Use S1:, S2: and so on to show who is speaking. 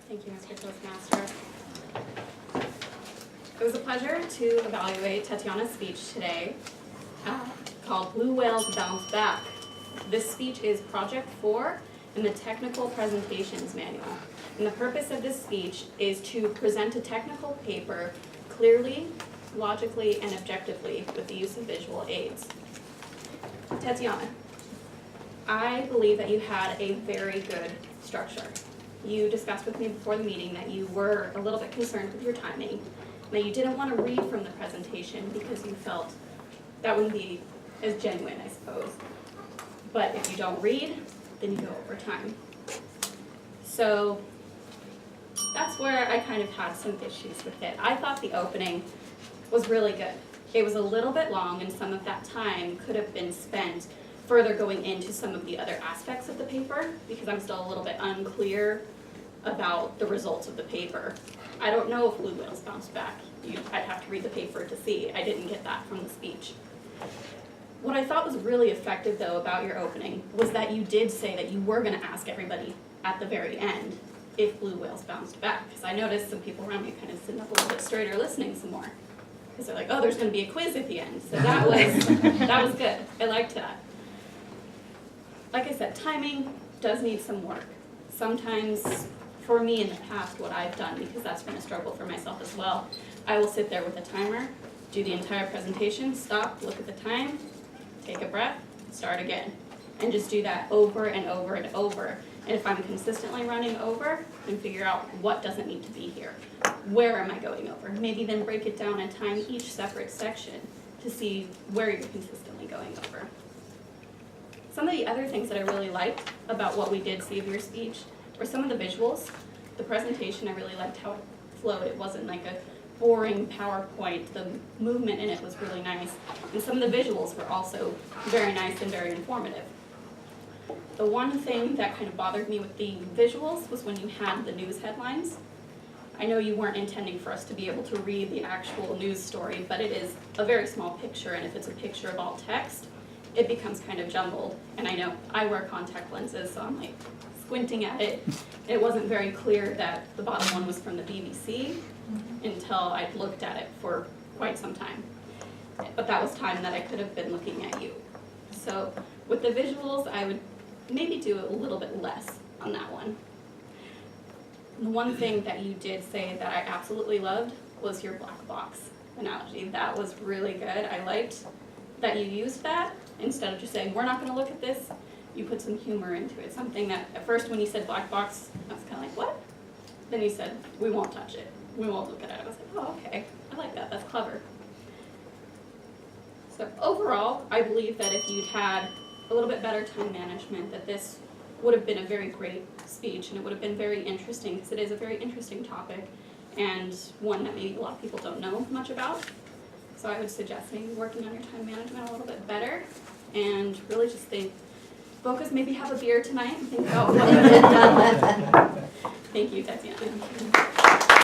S1: Thank you, Mr. Toastmaster. It was a pleasure to evaluate Tatiana's speech today called Blue Whales Bounce Back. This speech is Project 4 in the Technical Presentations Manual. And the purpose of this speech is to present a technical paper clearly, logically, and objectively with the use of visual aids. Tatiana, I believe that you had a very good structure. You discussed with me before the meeting that you were a little bit concerned with your timing, and that you didn't want to read from the presentation because you felt that wouldn't be as genuine, I suppose. But if you don't read, then you go over time. So that's where I kind of had some issues with it. I thought the opening was really good. It was a little bit long, and some of that time could have been spent further going into some of the other aspects of the paper, because I'm still a little bit unclear about the results of the paper. I don't know if blue whales bounced back. I'd have to read the paper to see. I didn't get that from the speech. What I thought was really effective, though, about your opening was that you did say that you were going to ask everybody at the very end if blue whales bounced back, because I noticed some people around me kind of sitting up a little bit straighter listening some more, because they're like, oh, there's going to be a quiz at the end. So that was good. I liked that. Like I said, timing does need some work. Sometimes, for me in the past, what I've done, because that's been a struggle for myself as well, I will sit there with a timer, do the entire presentation, stop, look at the time, take a breath, start again, and just do that over and over and over. And if I'm consistently running over, then figure out what doesn't need to be here. Where am I going over? Maybe then break it down and time each separate section to see where you're consistently going over. Some of the other things that I really liked about what we did see of your speech were some of the visuals. The presentation, I really liked how it flowed. It wasn't like a boring PowerPoint. The movement in it was really nice. And some of the visuals were also very nice and very informative. The one thing that kind of bothered me with the visuals was when you had the news headlines. I know you weren't intending for us to be able to read the actual news story, but it is a very small picture, and if it's a picture of all text, it becomes kind of jumbled. And I know I wear contact lenses, so I'm like squinting at it. It wasn't very clear that the bottom one was from the BBC until I'd looked at it for quite some time. But that was time that I could have been looking at you. So with the visuals, I would maybe do a little bit less on that one. The one thing that you did say that I absolutely loved was your black box analogy. That was really good. I liked that you used that. Instead of just saying, we're not going to look at this, you put some humor into it. Something that, at first when you said black box, I was kind of like, what? Then you said, we won't touch it. We won't look at it. I was like, oh, okay. I like that. That's clever. So overall, I believe that if you'd had a little bit better time management, that this would have been a very great speech, and it would have been very interesting, because it is a very interesting topic, and one that maybe a lot of people don't know much about. So I would suggest maybe working on your time management a little bit better, and really just focus, maybe have a beer tonight and think about what you did. Thank you, Tatiana.